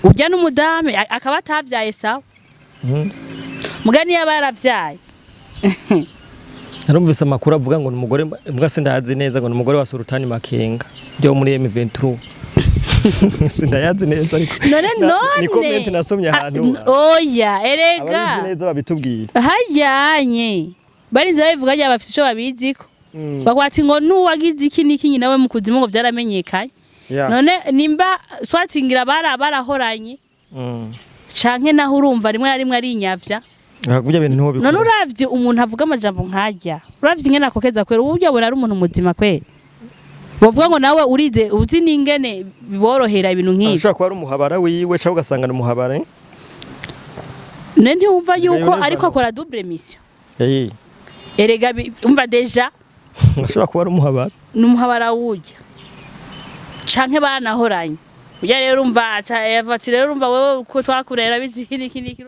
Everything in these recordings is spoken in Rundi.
urya n'umudame akaba atavyaye sawa mugani yabaravyaye narumvise amakuru avuga ngo umugore mbwa sindazi neza ngo umugore wa Sultani Makenga byo muri M23 sindayazi neza ariko none ni comment nasomye ahantu oya erega ababizi neza babitubwira hajyanye barinze babivuga ya bafite ico babiziko bagwati ngo nuwagize iki niki nyinawe mu kuzimu ngo byaramenyekanye none nimba swatingira barahoranye canke naho urumva rimwe na rimwe ari inyavya akubya bintu ntiho bikora none uravye umuntu avuga amajambo nkajya uravye ingene akokeza kwera ubu byabona ari umuntu muzima kwera bavuga ngo nawe urize uzi ningene biborohera ibintu nk'ibi ashaka kuba ari umuhabara wiwe cyangwa ugasanga ni umuhabara ne ntiwumva yuko ariko akora double mission erega umva deja ashobora kuba ari umuhabara n'umuhabara wujya canke banahoranye uya rero umva yavati rero umva wewe ko twakurera biziki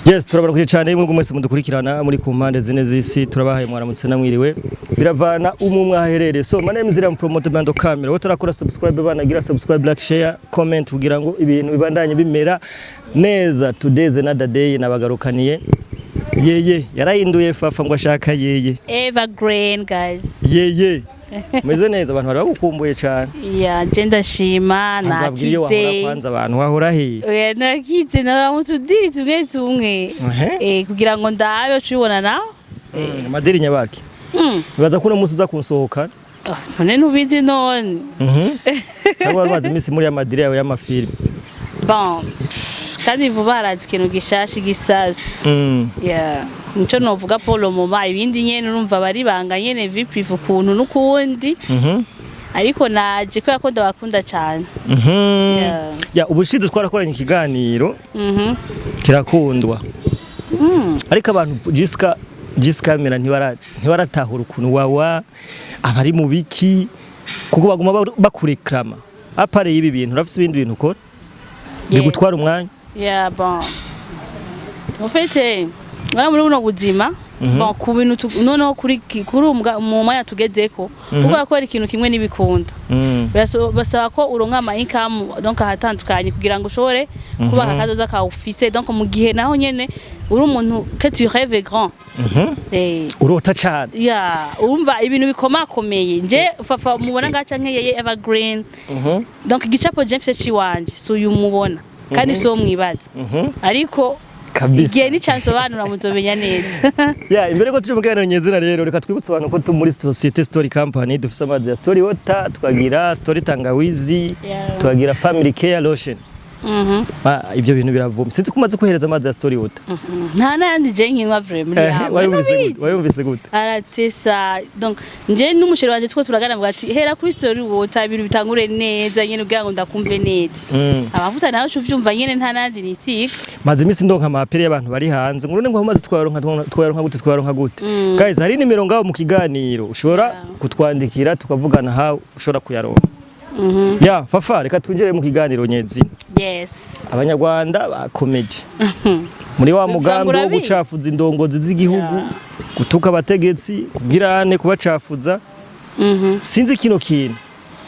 Yes, turabarakuye cyane mwebwe mwese mudukurikirana muri ku mpande zine z'isi turabahaye mwaramutse namwiriwe biravana umwe aherereye so my name is Ram Promote Bando Camera utarakora subscribe banagira subscribe like share comment kugira ngo ibintu bibandanye bimera neza today's another day nabagarukaniye yeye yarahinduye fafa ngo ashaka yeye evergreen guys yeye meze neza abantu bari bagukumbuye cyane ya genda shima nakize kwanza abantu wahora he oya nakize naramutudiri tumwe kugira ngo ndabe cubona nawe madiri nyabaki baza kuno musi uza kunsohoka none nubizi none cyangwa bazi imisi muri ya madiri yawe y'amafilm bon kandi vuba harazi ikintu gishashi gisasu yeah nico novuga Paul Moma ibindi nyene urumva bari banga nyene viprive ukuntu n'ukundi ariko naje ko yakoda bakunda cyane ya ubushize twarakoranye ikiganiro kirakundwa ariko abantu Jessica mera ntibaratahura ukuntu wawa abari mu biki kuko baguma bakureklama apare y'ibi bintu urafise ibindi bintu ukora bigutwara umwanya yeah bon en fait muri buno buzima bon ku bintu noneho kuri mu mwanya tugezeko kuko akora ikintu kimwe n'ibikunda basaba ko uronka ama income donc ahatandukanye kugira ngo ushobore kubaka akazoza ka Afise donc mu gihe naho nyene uri umuntu que tu rêves grand urota cyane ya urumva ibintu bikomakomeye nje fafa mubona ngaca nkeye evergreen donc gicapo James ciwanje so yumubona kandi so mwibaza ariko igihe ni chance abantu muzomenya neza imbere ko tuje muganira nyezina rero reka twibutse abantu ko tu muri Societe Story Company dufise amazi ya Story Water tukagira Story Tangawizi tukagira Family Care Lotion ibyo bintu biravuma sinzi kumaze kuhereza amazi ya Story Water nta nandi je nkinwa vraiment wayumvise gute aratesa donc nje n'umusheri wanje two turagana ngo ati hera kuri Story Water ibintu bitangure neza nyene ugira ngo ndakumve neza amavuta nayo cyuvyumva nyene nta nandi nisika maze imisi ndonka amapere y'abantu bari hanze ngurone ngo hamaze twaronka gute guys hari nimero ngaho mu kiganiro ushobora kutwandikira tukavugana ha ushobora kuyaronka ya fafa reka twinjire mu kiganiro nyezi yes abanyarwanda bakomeje muri wa mugambi wo gucafuza indongozi z'igihugu gutuka abategetsi kubwirane kubacafuza sinzi kino kintu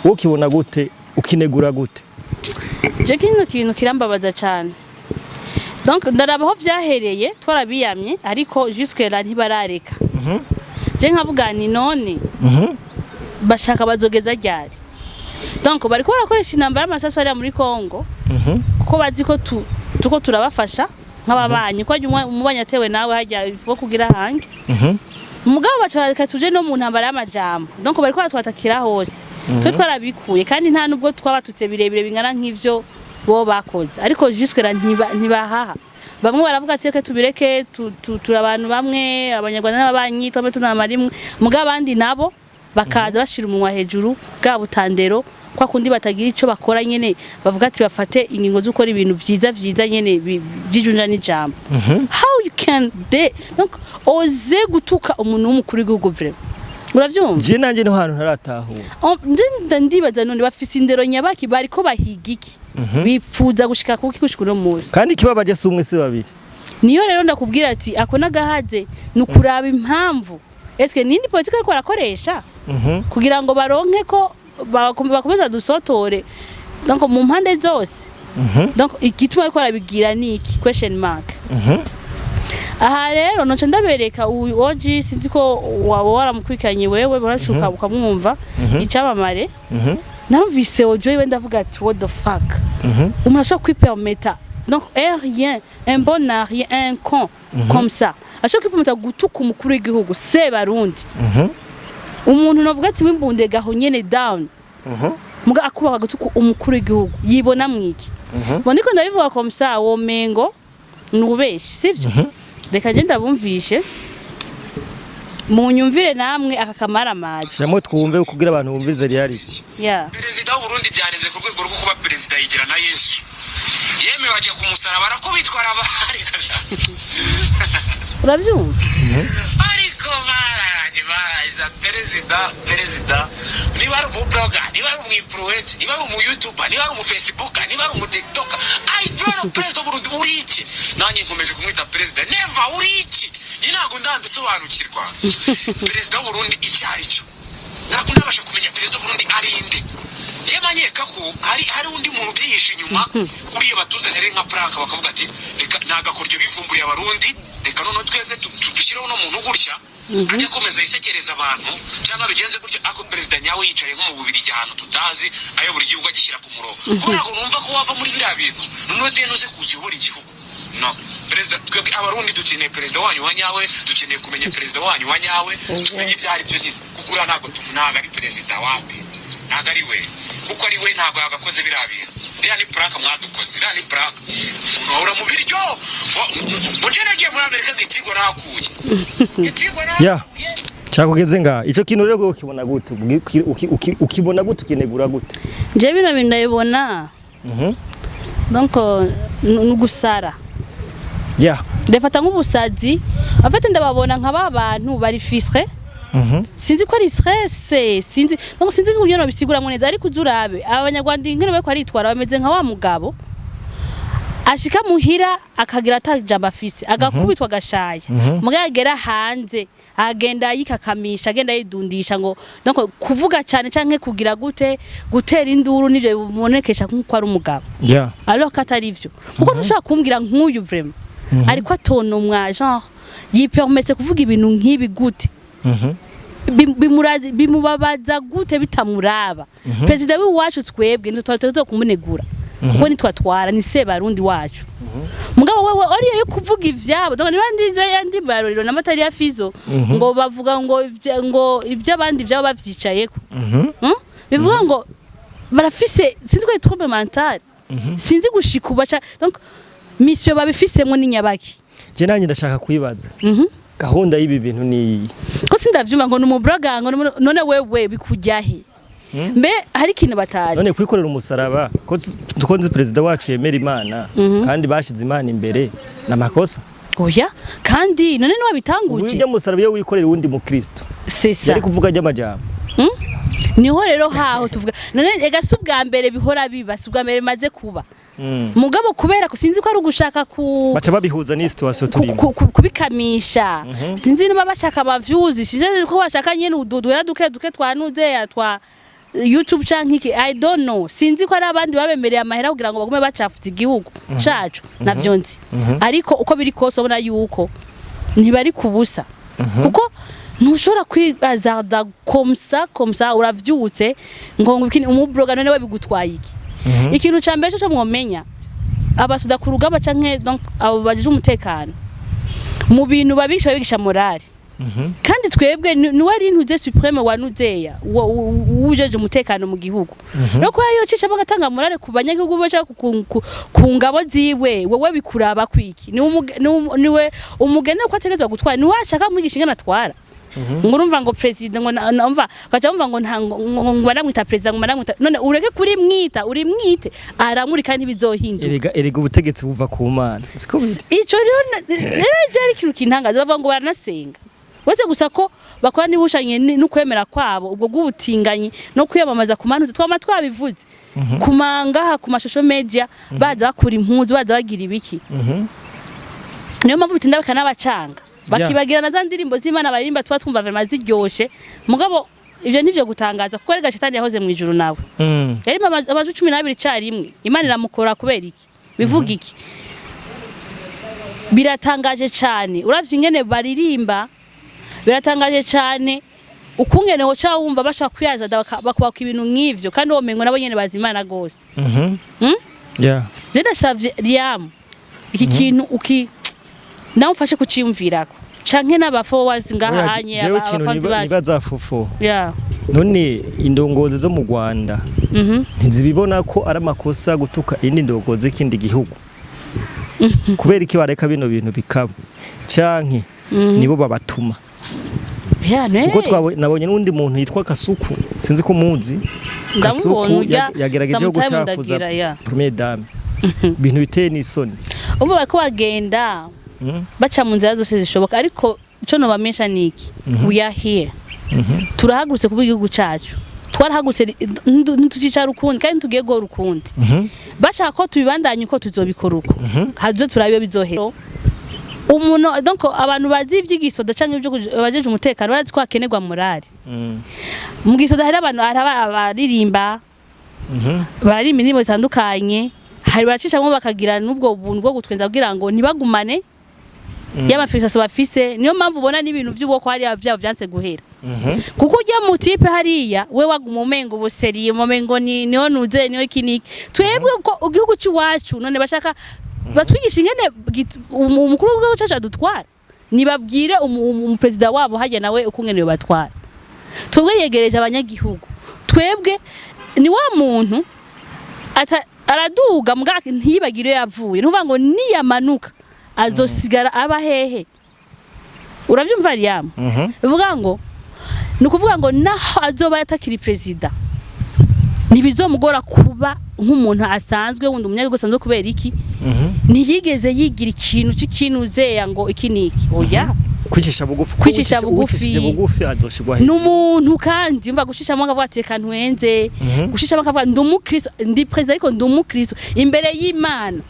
wo kibona gute ukinegura gute je kino kintu kirambabaza cyane donc ndarabaho vyahereye twarabiyamye ariko jusque là ntibarareka je nkavuga ni none bashaka bazogeza ryari donc bari ko barakoresha intambara y'amasasu ari muri Kongo kuko bazi ko tuko turabafasha nk'ababanyi ko umubanya atewe nawe hajya ivuga kugira hange mugabo bacareka tuje no mu ntambara y'amajambo donc bari ko batwatakira hose twe twarabikuye kandi nta nubwo twabatutse birebire bingana nk'ivyo bo bakoze ariko jusque là ntibahaha bamwe baravuga ati tubireke turabantu bamwe abanyarwanda n'ababanyi twame tunama rimwe mugabo abandi nabo bakaza bashira umunwa hejuru bwa butandero kwa kundi batagira ico bakora nyene bavuga ati bafate ingingo z'ukora ibintu vyiza nyene byijunja n'ijambo how you can donc oze gutuka umuntu w'umukuru w'igihugu vraiment uravyumva je nanje no hantu ntaratahura ndibaza none bafise indero nyabaki bari ko bahigiki bipfuza gushika kuki gushikura munsi kandi kibabaje si umwe si babiri niyo rero ndakubwira ati akona gahaze nukuraba impamvu eske nindi politika ko arakoresha kugira ngo baronke ko bakomeza dusotore donc mu mpande zose donc igituma ariko arabigira niki question mark aha rero noce ndabereka oji sinzi ko waba waramukwikanye wewe barashuka ukamwumva icyamamare narumvise ojo yewe ndavuga ati what the fuck umuntu ashobora kwipermeta donc rien un bon à rien un con comme ça ashobora kwipermeta gutuka umukuru w'igihugu se barundi umuntu navuga ati wimbunde gaho nyene down muga akubaga gutuka umukuru w'igihugu yibona mwiki boniko ndabivuga comme ça wo mengo nubeshi sivyo reka je ndabumvishe munyumvire namwe akakamara maji shamwe twumve kugira abantu bumvize reality Perezida w'u Burundi byaneze ku rwego rwo kuba perezida yigira na Yesu yeme wajya kumusaraba arako bitwara abari kasha urabyumva ariko baraza perezida niba ari mu blogger niba ari mu influencer niba ari mu YouTuber niba ari mu Facebook niba ari mu TikTok I don't know perezida w'u Burundi uri iki nanjye nkomeje kumwita perezida never uri iki ntago ndambisobanukirwa perezida w'u Burundi icyo ari cyo ntabwo nabasha kumenya perezida w'u Burundi ari inde yemanyeka ko hari undi muntu byihishe inyuma uriye batuzanire nka prank bakavuga ati reka nagakoryo bivumburiye abarundi reka none twebwe dushyiraho no muntu gutya ajya komeza yisekereza abantu cyangwa bigenze gutya ako perezida nyawe yicaye nko mu bubiri ahantu tutazi ayo buri gihugu agishyira ku murongo kubera ko numva ko wava muri biriya bintu none denuze kuziyobora igihugu no perezida twebwe abarundi dukeneye perezida wanyu wa nyawe dukeneye kumenya perezida wanyu wa nyawe tumenye ibyari byo nyine kugura ntago ntago ari perezida wapi ntago ari we kuko ari we ntago yagakoze birabira iriya ni prank mwadukoze iriya ni prank unahora mu biryo mugenegiye muri Amerika nk'ikigo nakuye cyakugeze nga ico kintu rero ukibona gute ukibona gute ukinegura gute je bino bintu ndabibona donc nugusara ndefata nk'ubusazi afite ndababona nk'aba bantu bari fisre sinzi ko ari stress sinzi uburyo no bisiguramo neza ariko uzurabe abanyarwanda ingene bako aritwara bameze nka wa mugabo ashika muhira akagira atajamba afise agakubitwa gashaya mugagera hanze agenda yikakamisha agenda yidundisha ngo donc kuvuga cyane canke kugira gutera induru nivyo bibonekesha nkuko ari umugabo alors katari ivyo kuko ntushaka kumbwira nk'uyu vraiment ariko atonomwa genre yipermetse kuvuga ibintu nk'ibi gute bimubabaza gute bitamuraba perezida w'iwacu twebwe ntitwatozo kumunegura kuko nitwatwara ni se barundi wacu mugabo wewe oriye yo kuvuga ivyabo donc nibandi yandi barorero namatari ya Fizo ngo bavuga ngo iby'abandi byabo bavyicayeko bivuga ngo barafise sinzi ko trompe mentale sinzi gushikubaca donc mission babifisemo ni nyabaki je nanye ndashaka kwibaza gahunda y'ibi bintu ni ko sindavyuma ngo numubroga ngo none wewe bikujyahe mbe hari ikintu batazi none kwikorera umusaraba ko tukonze perezida wacu yemera Imana kandi bashize Imana imbere namakosa oya kandi none no wabitanguje ujya musaraba yo wikorera undi mu Kristo yari kuvuga ry'amajambo niho rero haho tuvuga none ega subwa mbere bihora biba subwa mbere maze kuba mugabo kubera ko sinzi ko ari ugushaka baca babihuza ni situation turimo kubikamisha sinzi niba bashaka bavyuzi sije ko bashaka nyene ududwera duke twanuze yatwa YouTube canke I don't know sinzi ko ari abandi babemereye amahera kugira ngo bagume bacafuza igihugu cacu navyo nzi ariko uko biri kose ubona yuko ntibari kubusa kuko ntushobora kwigazarda comme ça uravyutse ngo umubroga none wabigutwaye iki ikintu cyambere cyo mwomenya abasuda ku rugamba canke donc abo bajije umutekano mu bintu babigisha morale kandi twebwe ni wari intuze supreme wanuzeya ujeje umutekano mu gihugu no ko ayo cica bagatanga morale ku banyagihugu bacha ku ngabo ziwe wewe bikuraba kwiki niwe umugene ko ategezwa gutwara ni washaka mwigisha ingana twara ngurumva ngo president ngo numva kacamva ngo ngo baramwita president ngo baramwita none ureke kuri mwita uri mwite aramuri kandi bizohinduka erega ubutegetsi buva ku Mana siko ico rero jari kintu kintangaza bava ngo baranasenga wese gusa ko bakora nibushanye no kwemera kwabo ubwo gubutinganye no kwiyamamaza ku mantu twama twabivuze kumangaha ku mashosho media baza bakura impuzu baza bagira ibiki niyo mpamvu bitinda bakana bacanga bakibagirana za ndirimbo z'Imana barimba twa twumva vraiment ziryoshe mugabo ivyo nivyo gutangaza kuko rega shetani yahoze mu ijuru nawe yari amaju 12 carimwe Imana iramukora kubera iki bivuga iki biratangaje cyane uravye ingene baririmba biratangaje cyane ukungene ho cha wumva bashaka kwiyaza bakubaka ibintu nk'ivyo kandi womengo nabo nyene bazimana gose yeah Jenda savye Liam iki kintu uki namufashe kuciyumvirako canke n'abafollowers ngaha hanye abafanzi bacu nibazafufu yeah none indongozi zo mu Rwanda ntizibibona ko ari amakosa gutuka indi ndongozi kindi gihugu kubera iki bareka bino bintu bikaba canke nibo babatuma kuko nabonye n'undi muntu yitwa Kasuku sinzi ko muzi Kasuku yagerageje gucafuza premier dame bintu biteye n'isoni ubu bako bagenda baca mu nzira zose zishoboka ariko ico no bamesha niki we are here turahagurutse kuba igihugu cacu twarahagurutse ntitucicara ukundi kandi tugiye go rukundi bashaka ko tubibandanye uko tuzobikora uko hazo turabiyo bizohera umuntu donc abantu bazi ivyigisoda canke ibyo bajeje umutekano barazi ko akenerwa morale mu gisoda hari abantu abaririmba baririmba indirimbo zitandukanye hari bacishamo bakagira n'ubwo buntu bwo gutwenza kugira ngo ntibagumane y'amafisha bafise niyo mpamvu ubona n'ibintu by'ubwoko hari byabo byanse guhera kuko ujya mu tipe hariya we waguma umengo ubuseriye umengo niyo nuze niyo kiniki twebwe ko igihugu cy'iwacu none bashaka batwigisha ingene umukuru w'igihugu cyacu adutwara nibabwire umupresident wabo hajya nawe ukungene yo batwara twebwe yegereje abanyagihugu twebwe ni wa muntu araduga mugaki ntibagire yavuye ntuvuga ngo niyamanuka azosigara aba hehe uravyumva Liam bivuga ngo nukuvuga ngo naho azoba yatakiri president ntibizomugora kuba nk'umuntu asanzwe wundi umunyagihugu asanzwe kubera iki ntiyigeze yigira ikintu c'ikinuzeya ngo iki niki oya kwicisha bugufi adoshigwa he n'umuntu kandi umva gushishamo akavuga ati reka ntwenze gushishamo akavuga ndumukristo ndi president ariko ndumukristo imbere y'Imana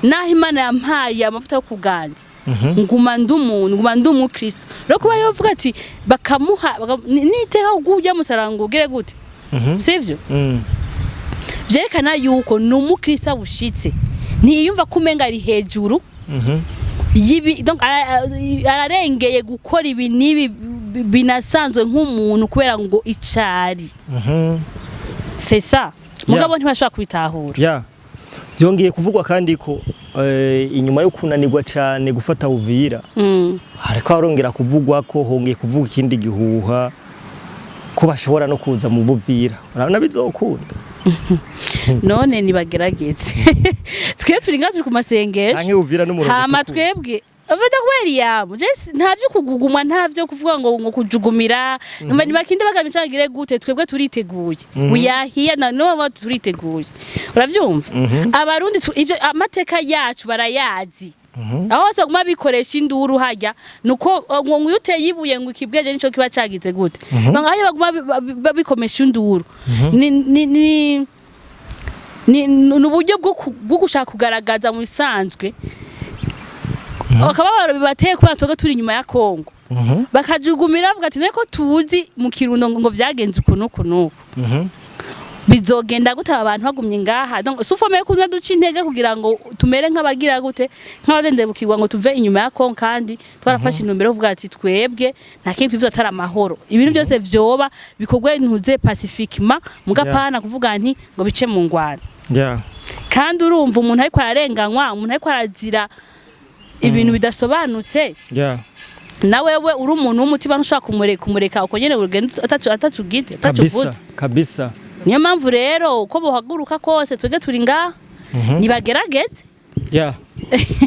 naho Imana yampaye amavuta yo kuganza nguma ndumukristo rero kuba yovuga ati bakamuha niteho gujya musarango ugere gute sivyo vyerekana yuko n'umukristo bushitse ntiyumva kumenga ari hejuru yibi donc ararengeye gukora ibi nibi binasanzwe nk'umuntu kubera ngo icari c'est ça mugabo ntibashaka kubitahura yeah byongeye kuvugwa kandi ko inyuma yo kunanirwa cyane gufata Uvira hariko arongera kuvugwa ko hongeye kuvuga ikindi gihuha ko bashobora no kuza mu Buvira urabona bizokunda none nibagerageze twe turi ngaje ku masengesho canke Uvira n'umurongo hama twebwe avada kweri yabo je ntavyo kugugumwa ntavyo kuvuga ngo kujugumira numva nibakinde bagamicagire gute twebwe turiteguye uyahiya no turiteguye uravyumva abarundi ivyo amateka yacu barayazi aho se guma bikoresha induru hajya nuko ngo yuteye ibuye ngo ikibweje nico kiba cagize gute bangaye baguma babikomesha induru ni nuburyo bwo gushaka kugaragaza mu bisanzwe akababaro bibateye kuba twega turi nyuma ya Kongo bakajugumira bavuga ati neko tuzi mu Kirundo ngo vyagenze ukunuko bizogenda gute abantu bagumye ngaha donc sufomeye kuza duca intege kugira ngo tumere nk'abagira gute nk'abazende bukirwa ngo tuve inyuma ya Kongo kandi twarafashe intumbero uvuga ati twebwe nta kintu twivuza atari amahoro ibintu byose vyoba bikogwe ntuze pacifiquement mugapana kuvuga nti ngo bice mu ngwana kandi urumva umuntu ariko ararenganywa umuntu ariko arazira ibintu bidasobanutse nawewe uri umuntu w'umutima ntushaka kumureka uko nyene urugendo atacugite kabisa niyo mpamvu rero uko bohaguruka kose twege turi ngaha nibagerageze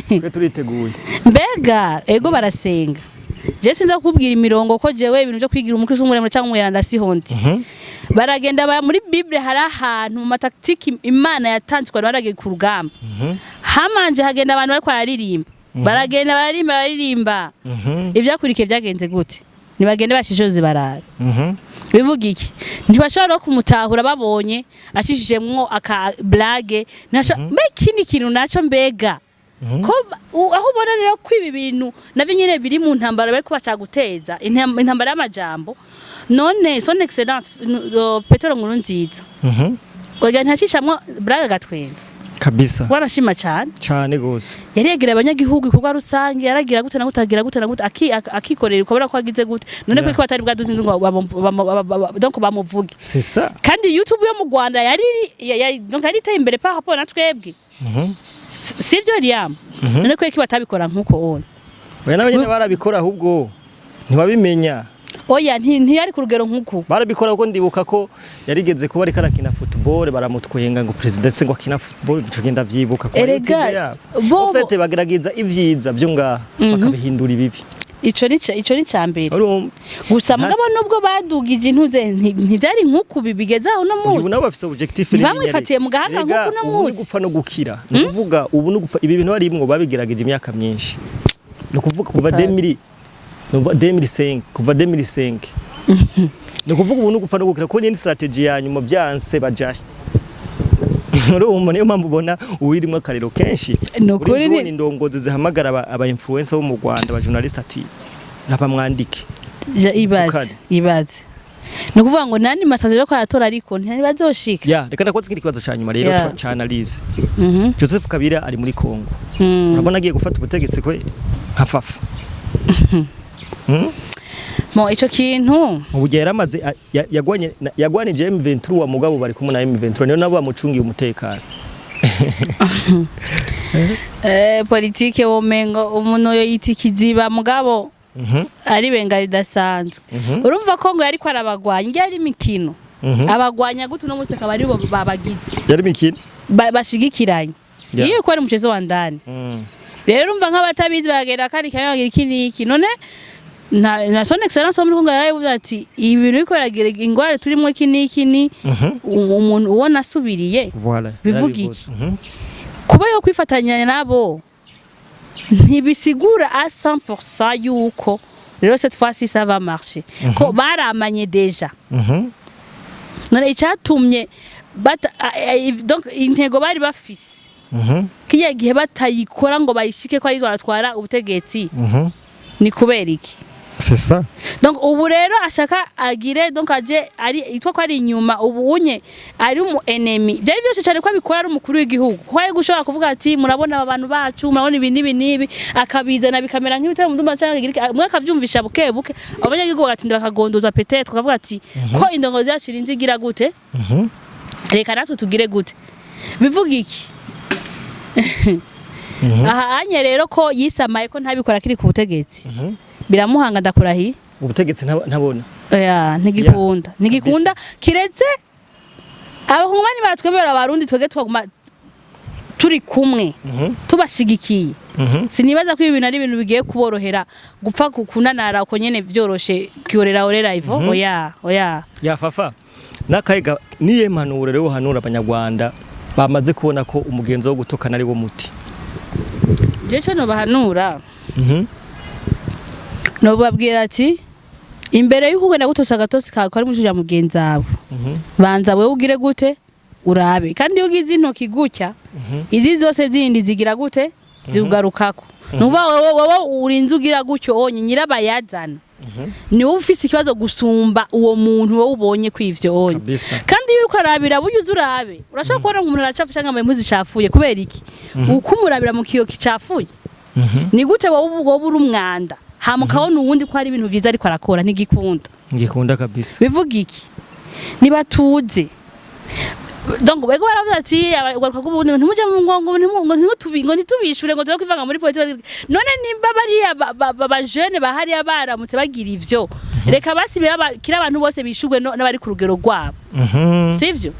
twe turiteguye mbega ego barasenga je sinza kubwira imirongo ko jewe ibintu byo kwigira umukristo umuremure cyangwa umuyanda sihondi baragenda muri Bible hari ahantu mu mataktiki Imana yatanzwe baragiye ku rugamba hamanje hagenda abantu bariko araririmba baragenda baririmba ivyakurikiye byagenze gute nibagende bashishoze barara bivuga iki ntibashobora kumutahura babonye ashishijemwo aka blague kindi kintu naco mbega ko aho ubona rero ko ibi bintu navyo nyene biri mu ntambara bari kubasha guteza intambara y'amajambo none son excellence Petero Nkurunziza oya ntacishamwe braga gatwenza kabisa warashima cyane gose yaregera abanyagihugu kuba rusange yaragira gute na gutagira gute na gute akikorera ukabura ko agize gute none ko atari bwaduze ngo donc bamuvuge c'est ça kandi YouTube yo mu Rwanda yari donc ari taye imbere pa rapport na twebwe sivyo Liam none ko batabikora nkuko one oya nabanyene barabikora ahubwo ntibabimenya oya ntiyari ku rugero nkuko barabikora kuko ndibuka ko yarigeze kuba ariko arakina football baramutwenga ngo president se ngo akina football bicugenda vyibuka ko ofete bagerageza ivyiza byo ngaha bakabihindura ibibi ico ni cambere gusa mugabo nubwo badugije intuze ntivyari nkuko bibigezaho no musi ubu nabo bafise objectif rimwe bamwifatiye mu gahanga nkuko no musi ubu gupfa no gukira no kuvuga ubu no gupfa ibi bintu barimwo babigerageje imyaka myinshi no kuvuga kuva 2005 kuva 2005 no kuvuga ubu no gupfa no gukira ko ni strategy ya nyuma byanse bajaye urumva niyo mpamvu ubona uwirimo akarero kenshi uri zone indongozi zihamagara aba influencer bo mu Rwanda aba journalist ati nabamwandike ibaze no kuvuga ngo nani masazero ko yatora ariko ntibazoshika reka ndakoze ikindi kibazo cyanyuma rero cha analyse Joseph Kabila ari muri Kongo urabona agiye gufata ubutegetsi kwe nka fafa mo ico kintu ubugera amaze yagwanije M23 wa mugabo bari kumwe na M23 niyo nabo bamucungiye umutekano politike womengo umuntu yo yitikiziba mugabo ari benga ridasanzwe urumva ko ngo yari ko arabagwanya ngiye imikino abagwanya gutu no museka bari bo babagize yari imikino bashigikiranye iyo ko ari umuchezo wa ndani rero urumva nk'abatabizi bagera kandi kayagira iki none na son excellence muri Kongo yaravuze ati ibintu bikoragira ingware turimo iki umuntu ubona asubiriye bivuga iki kuba yo kwifatanya nabo ntibisigura a 100% yuko rero cette fois-ci ça va marcher ko baramanye deja none icyatumye donc intego bari bafise kiya gihe batayikora ngo bayishike ko ayizatwara ubutegetsi ni kubera iki c'est ça donc ubu rero ashaka agire donc aje ari itwa ko ari inyuma ubu unye ari umu enemy byari byose cyane ko abikora ari umukuru w'igihugu ko ari gushobora kuvuga ati murabona abantu bacu murabona ibi akabizana bikamera nk'ibitaro mu ndumva cyangwa mwe akavyumvisha buke abanyagihugu bagatinda bakagondoza peut-être akavuga ati ko indongo zacu rinzigira gute reka natwe tugire gute bivuga iki aha anye rero ko yisamaye ko ntabikora kiri ku butegetsi biramuhanga ndakurahi ubutegetsi ntabona oya ntigikunda kiretse abahungu baratwemera abarundi twege twaguma turi kumwe tubashigikiye sinibaza ko ibintu ari ibintu bigiye kuborohera gupfa kunanara uko nyene byoroshe kiorera ivo oya fafa nakaiga niye manure rero hanura abanyarwanda bamaze kubona ko umugenzo wo gutokana ari wo muti jecho no bahanura no babwira ati imbere y'uko ugenda gutosa gatosi kawe ari mushija mugenzawe banza wewe ugire gute urabe kandi iyo ugize intoki gutya izi zose zindi zigira gute ziugarukako nuva wowe urinze ugira gutyo onye nyirabayazana ni wowe ufise ikibazo gusumba uwo muntu wowe ubonye kwivyo onye kandi iyo uko arabira bunyuze urabe urashaka kubona umuntu aracafu cyangwa impuzi cafuye kubera iki uko umurabira mu kiyo kicafuye ni gute wowe uri umwanda hamukabona uwundi ko ari ibintu byiza ariko arakora ngikunda kabisa bivuga iki nibatuze donc bego baravuze ati ugaruka kubundi ntimuje mu ngo ntitubishure ngo tuba kwivanga muri politiki none nimba bari aba jeune bahari abaramutse bagira ivyo reka basibira kira abantu bose bishugwe n'abari ku rugero rwabo sivyo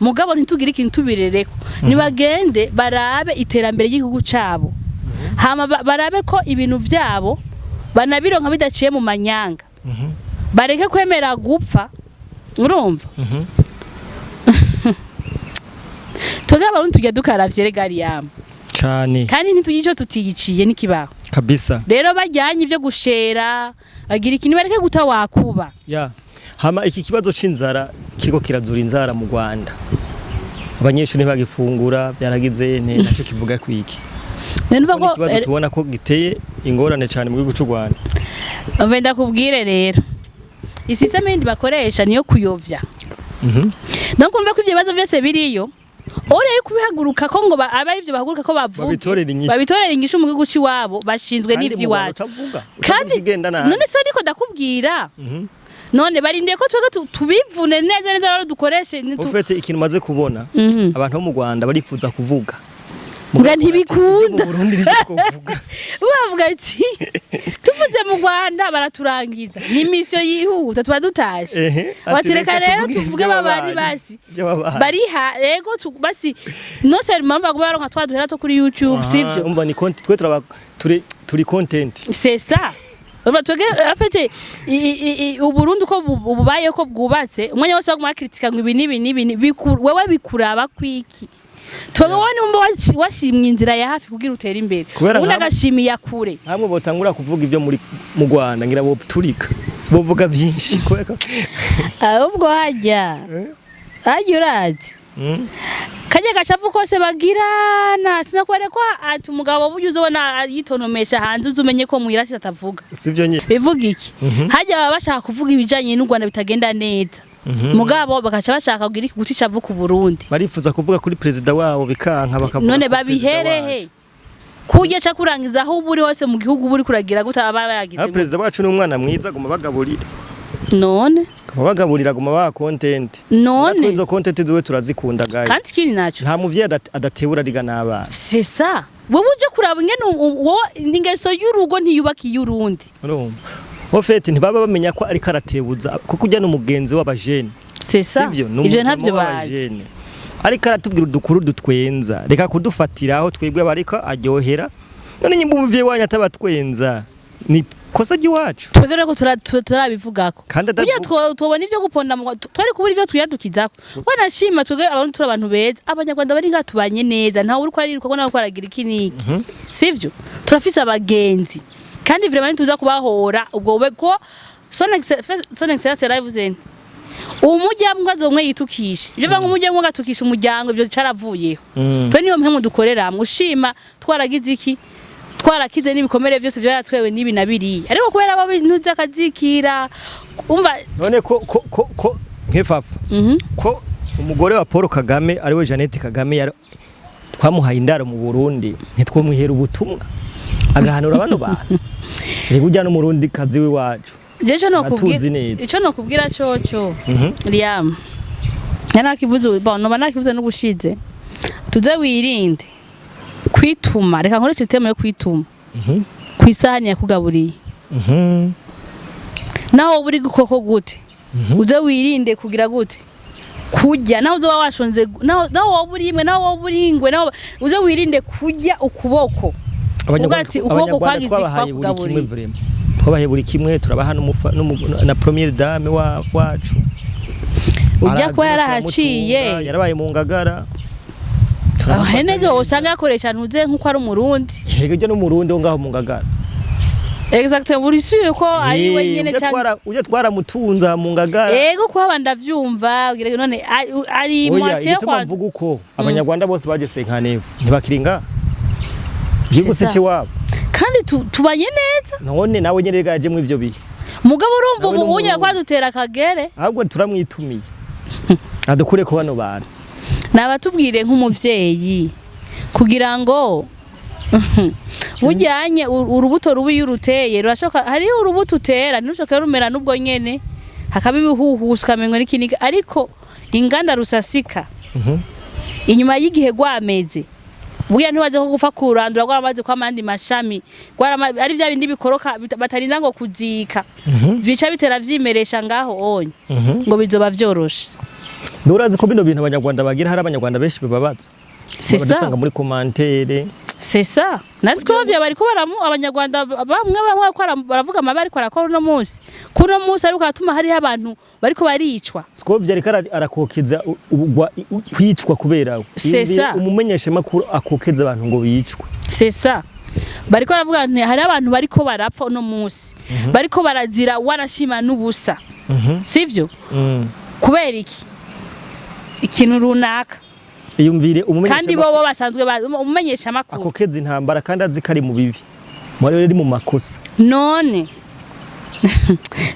mugabo ntitugira ikintu tubirereko nibagende barabe iterambere y'igihugu cabo hama barabe ko ibintu vyabo banabironka bidaciye mu manyanga bareke kwemera gupfa urumva Tugaba abantu tujya dukaravye regari yamo cyane kandi ntitugico tutiyiciye nikibaho kabisa rero bajyanye ivyo gushera agira ikintu bareke guta wakuba hama iki kibazo c'inzara kiriko kirazura inzara mu Rwanda abanyeshuri bagifungura byaragize naco kivuga kwiki Nenva ko kibazo tubona ko giteye ingorane cyane mu gihugu cy'u Rwanda Venda kubwire rero isysteme yindi bakoresha niyo kuyovya donc umva ko ivyo bibazo byose biriyo ore kubihaguruka ko ngo abari ivyo bahaguruka ko babitorera inyishu mu gihugu ciwabo bashinzwe n'ivyiwacu kandi none so niko ndakubwira none barindiye ko twege tubivune neza rero dukoreshe ufite ikintu maze kubona abantu bo mu Rwanda barifuza kuvuga mbwa ntibikunda bavuga ati tuvuze mu Rwanda baraturangiza ni mission yihuta tuba dutaje watireka rero tuvuge babari basi bariha rego basi no seulement baguma baronka twaduhera to kuri YouTube sivyo umva ni content twe turi content c'est ça Uba twege afete uburundi ko ububaye ko bwubatse umwanya wose baguma kritika ngo ibi nibi wewe bikuraba kwiki twege wani umba washimwe inzira ya hafi kugira utera imbere ubundi agashimiye kure hamwe botangura kuvuga ivyo muri mu Rwanda ngira bo turika bovuga byinshi kweka ahubwo hajya urazi kajya gashavu kose bagirana sinakwere ko ati umugabo buryo uzobona yitonomesha hanze uzumenye ko muhirashye atavuga sivyo nye bivuga iki hajya baba bashaka kuvuga ibijanye n'u Rwanda bitagenda neza mugabo bakaca bashaka kugira iki gutisha vuka Burundi barifuza kuvuga kuri president wabo bikanka bakavuga none babiherehe kujya ca kurangiza aho buri hose mu gihugu buri kuragira guta abayagize president wacu n'umwana mwiza guma bagaburira none bagaburira guma ba content none izo content ziwe turazikunda gaye kandi kindi naco nta muvye adatebura riga nabana c'est ça wowe uje kuraba ingene ingeso y'urugo ntiyubakiye urundi ofete ntibaba bamenya ko ari karatebuza kuko ujya n'umugenzi w'abajene c'est ça ivyo ntavyo baje ari karatubwira udukuru dutwenza reka kudufatiraho twebwe bariko aryohera none nyimba umuvye wanya atabatwenza ni kosa giwacu twegere ko turabivugako burya tubona ivyo guponda twari kubura ivyo tuyadukizako wanashima twege abantu turi abantu beza abanyarwanda bari ngatubanye neza ntawe uri kwariruka ko nawe kwaragira ikiniki sivyo turafise abagenzi kandi vraiment tuza kubahora ubwo ko son excellence live zen umujyamwe azomwe yitukisha ivyo vanga umujyamwe gatukisha umuryango ivyo caravuyeho twe niyo mpemu dukorera mushima twaragize iki twarakize n'ibikomere byose byo yatwewe nibi nabiri ariko kubera abo bintu akazikira umva none ko nkefafa ko umugore wa Paul Kagame ariwe Jeannette Kagame twamuhaye indaro mu Burundi ntitwomwihera ubutumwa agahanura abantu bantu rego ujya no mu Burundi kazi we wacu jeje no kubwira ico no kubwira coco Liam yanakivuze bono banakivuze n'ubushize tuze wirinde kwituma reka nkore citema yo kwituma kwisahani yakugaburiye naho buri gukoko gute uze wirinde kugira gute kujya naho uzo washonze naho buri imwe naho buri ingwe naho uze wirinde kujya ukuboko abanyarwanda twabahaye buri kimwe vraiment twabahaye buri kimwe turabaha na première dame wacu ujya ko yarahaciye yarabaye mu ngagara henege usanga yakoresha ntuze nkuko ari umurundi hege no murundi wo ngaho mu ngagara exactement buri suye ko ari wenyene cyane uje twaramutunza mu ngagara yego ko abanda vyumva ugira none ari mwatse kwa mvuga uko abanyarwanda bose baje senkanevu ntibakiringa yiguse cyo wabo kandi tubanye neza none nawe nyene gaje mu ivyo bihe mugabo urumva ubu unya kwadutera kagere ahubwo turamwitumiye adukure ko bano bantu nabatubwire nk'umuvyeyi kugira ngo ujyanye urubuto rubi y'uruteye rurashoka hari urubuto utera ntushoke rumera nubwo nyene hakaba ibihuhuswa mengo n'ikiniki ariko inganda rusasika inyuma y'igihe gwameze buya ntibaze ko gufa kurandura gwamaze kwamandi mashami ari bya bindi bikoroka batarinda ngo kuzika bica bitera vyimeresha ngaho onye ngo bizoba vyoroshe Nurazi ko bino bintu abanyarwanda bagira hari abanyarwanda benshi bibabaza c'est ça basanga muri commentaire c'est ça nasiko bya bari ko baramu abanyarwanda bamwe ko baravuga amabari ko arakora no munsi kuno munsi ariko atuma hari abantu bariko baricwa siko bya reka arakokiza kwicwa kubera umumenyeshe makuru akokeza abantu ngo bicwe c'est ça bariko baravuga hari abantu bariko barapfa no munsi bariko barazira warashima n'ubusa sivyo kubera iki ikintu runaka iyumvire umumenyesha kandi bo basanzwe umumenyesha makuru akokeza intambara kandi azikari mu bibi muri mu makosa none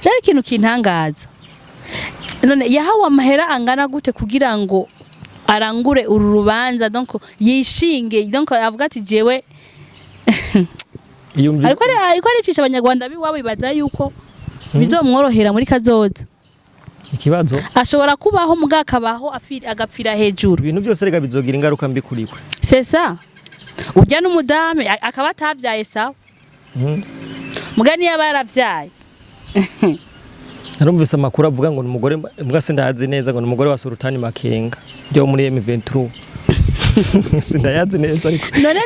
cyari ikintu kintangaza none yahawe amahera angana gute kugira ngo arangure uru rubanza donc yishinge donc avuga ati jewe ariko aricisha abanyarwanda biwabo bibaza yuko bizomworohera muri kazoza ikibazo ashobora kubaho mugakabaho agapfira hejuru ibintu byose rega bizogira ingaruka mbi kuri we c'est ça ujya n'umudame akaba atavyaye sawa mugani yaba yaravyaye narumvise amakuru avuga ngo umugore mbwa sindazi neza ngo umugore wa Sultani Makenga byo muri M23 sindayazi neza ariko none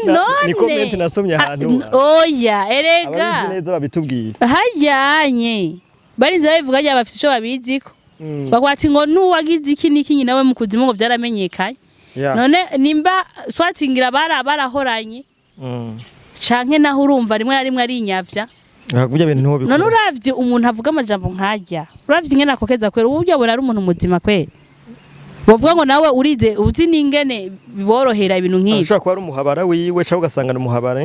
ni comment nasomye ahantu oya erega ababizi neza babitubwiye hajyanye barinze babivuga ya bafite ico babiziko bagwati ngo nuwagize iki niki nyinawe mu kuzimu ngo byaramenyekanye none nimba swatingira barahoranye canke naho urumva rimwe na rimwe ari inyavya akujya bintu nto bikora none uravye umuntu avuga amajambo nkajya uravye ingene akokeza kwera uburyo abona ari umuntu muzima kwera bavuga ngo nawe urize uzi ningene biborohera ibintu nk'ibi ashobora kuba ari umuhabara wiwe cyangwa ugasanga ni umuhabara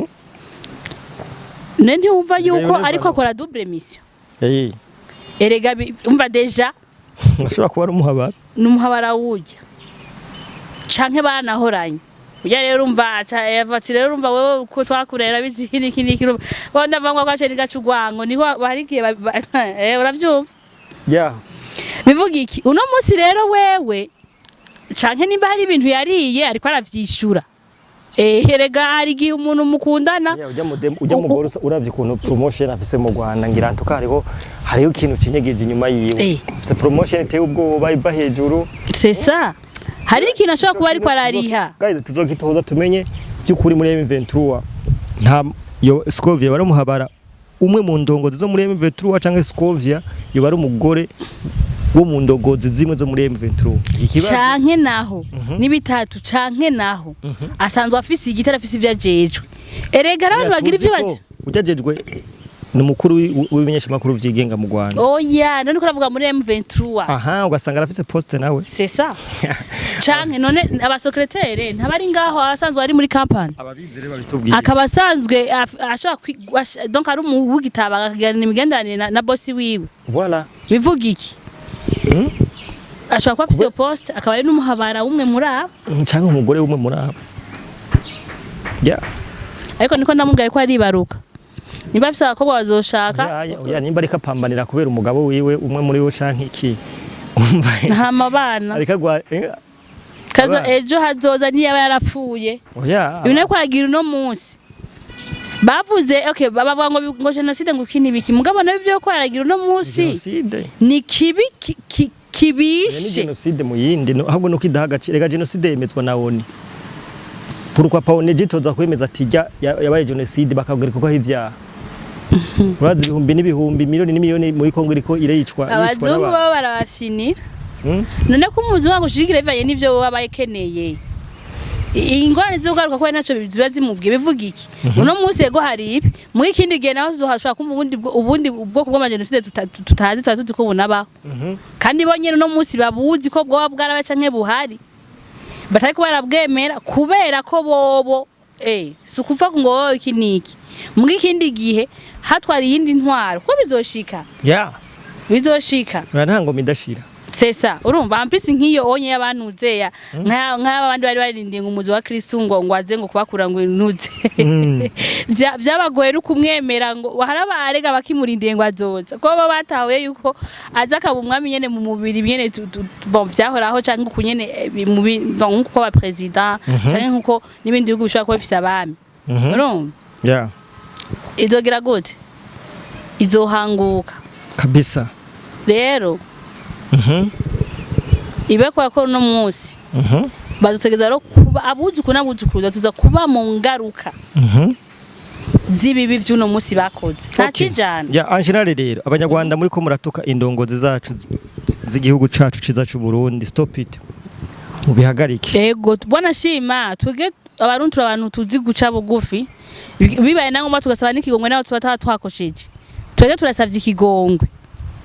ne ntiwumva yuko ariko akora double mission erega umva deja ashobora kuba ari umuhabara n'umuhabara wujya canke banahoranye uya rero umva yavati rero umva wewe ko twakurera bizihiri kiniki bonda vangwa kwa cheri gacugwango niho barigiye uravyumva bivuga iki uno munsi rero wewe canke nimba hari ibintu yariye ariko aravyishura herega hari gihe umuntu mukundana ujya mugore uravye kuntu promotion afise mu Rwanda ngira ntukariho hariho ikintu kinyegeje inyuma yiwe se promotion iteye ubwoba iva hejuru c'est ça hari ikintu ashobora kuba ariko arariha guys tuzogitoza tumenye byukuri muri M23 nta yo Scovia wari umuhabara umwe mu ndongozi zo muri M23 canke Scovia yo bari umugore wo mu ndogozi zimwe zo muri M23 ikibazo canke naho ni bitatu canke naho asanzwe afise igitara afise ivyajejwe erega abantu bagira ivyo baje ujajejwe numukuru w'ibinyeshamakuru vyigenga mu Rwanda oya none ko ravuga muri M23 aha ugasanga arafise poste nawe c'est ça canke none abasecrétaire ntabari ngaho asanzwe ari muri campagne ababizere babitubwiye akabasanzwe ashobora donc ari umuwugitaba akagira imigendanire na boss wiwe voilà bivuga iki ashobora kuba afise poste akaba ari n'umuhabara umwe muri abo canke umugore umwe muri abo ariko niko ndamugaye ko ari baruka nimba afise abakobwa bazoshaka oya nimba ariko apambanira kubera umugabo wiwe umwe muri bo canke iki nta mabana ariko kaza ejo hazoza niba yarapfuye oya ibintu ko yagira uno munsi bavuze okay bavuga ngo genocide ngo kinibiki mugabo nabyo ko yaragira uno munsi ni kibi kibishe genocide mu yindi ahubwo no kidahagacire rega genocide yemezwa na ONU pourquoi pas ONU gitoza kwemeza ati yabaye genocide bakabwira ko ivyaha urazi ibihumbi n'ibihumbi miliyoni n'imiliyoni muri Kongo iriko irayicwa abazungu baba barabashinira none ko umuzungu agushigire bivaye n'ivyo baba bakeneye ingorane zo garuka ko naco biziba zimubwiye bivuga iki uno munsi yego hari ibi mu ikindi gihe naho tuzohashobora kumva ubundi ubwoko bw'amagenocide tutazi tuzi ko bunabaho kandi bo nyene uno munsi babuzi ko bwoba bwarabaye canke buhari batari ko barabwemera kubera ko bobo sukuva ngo iki niki mu ikindi gihe hatwari yindi ntwaro ko bizoshika bizoshika ntango midashira sesa urumva ampisi nkiyo onye yabantuzeya nk'abandi bari barindiye umuzi wa Kristo ngo aze ngo kubakura ngo intuze byabagoye no kumwemera ngo harabarega bakimurindiye ngo azoza ko baba batahuye yuko aza akabumwami nyene mu mubiri nyene bon vyahoraho canke kunyene nkuko ba president canke nkuko nibindi bihugu bishobora kuba bifise abami urumva izogira gute izohanguka kabisa rero ibe kwa ko no munsi badutegeza ro kuba abuzukuru n'abuzukuru tuza kuba mu ngaruka zibibi vy'uno munsi bakoze ntakijana en general rero abanyarwanda muri ko muratuka indongozi zacu z'igihugu cacu ciza c'u Burundi stop it mubihagarike yego bona shima tuge abarundi abantu tuzi guca bugufi bibaye nango tugasaba n'ikigongwe naho tuba twakosheje twege turasavye ikigongwe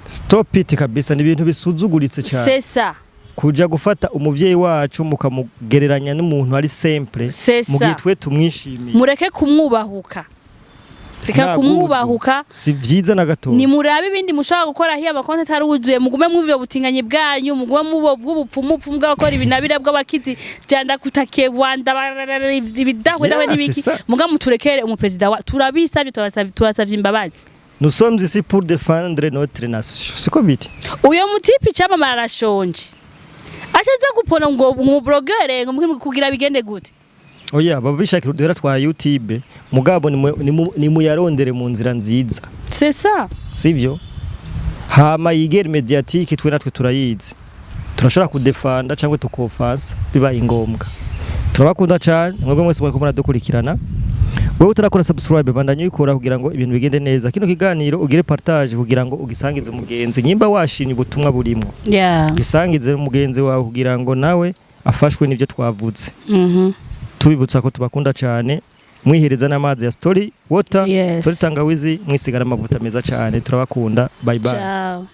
stop it kabisa ni ibintu bisuzuguritse cyane sesa kuja gufata umuvyeyi wacu mukamugereranya n'umuntu ari simple mu gihe twe tumwishimiye mureke kumwubahuka reka kumwubahuka si vyiza na gato ni murabe ibindi mushaka gukora hiya abakonte ataruzuye mugume mw'ibyo butinganye bwanyu mugume mubo bw'ubupfumu bw'abakora ibinabira bw'abakizi byanda kutakiye Rwanda ibidahwe dawe n'ibiki muga muturekere umupresident wa turabisabye turasavye imbabazi. Nous sommes ici pour défendre notre nation. Siko biti? Uyo mutipi cyamamara arashonje. Achaza gupona ngo umublogere ngo kugira bigende gute? Oya babishakira udera twa YouTube mugabo ni muyarondere mu nzira nziza. C'est ça. Sivyo? Hama yigere mediatique twe natwe turayizi. Turashobora kudefanda cyangwa tukofasa biba ingombwa. Turabakunda cyane mwebwe mwese mwako muradukurikirana. Wewe utarakora subscribe bandanye uyikora kugira ngo ibintu bigende neza. Kino kiganiro ugire partage kugira ngo ugisangize umugenzi. Nyimba washimye ubutumwa burimo. Yeah. Gisangize umugenzi wawe kugira ngo nawe afashwe n'ibyo twavutse. Tubibutsa ko tubakunda cyane. Mwihereza n'amazi ya story water, story tangawizi mwisigara amavuta meza cyane. Turabakunda. Bye bye. Ciao.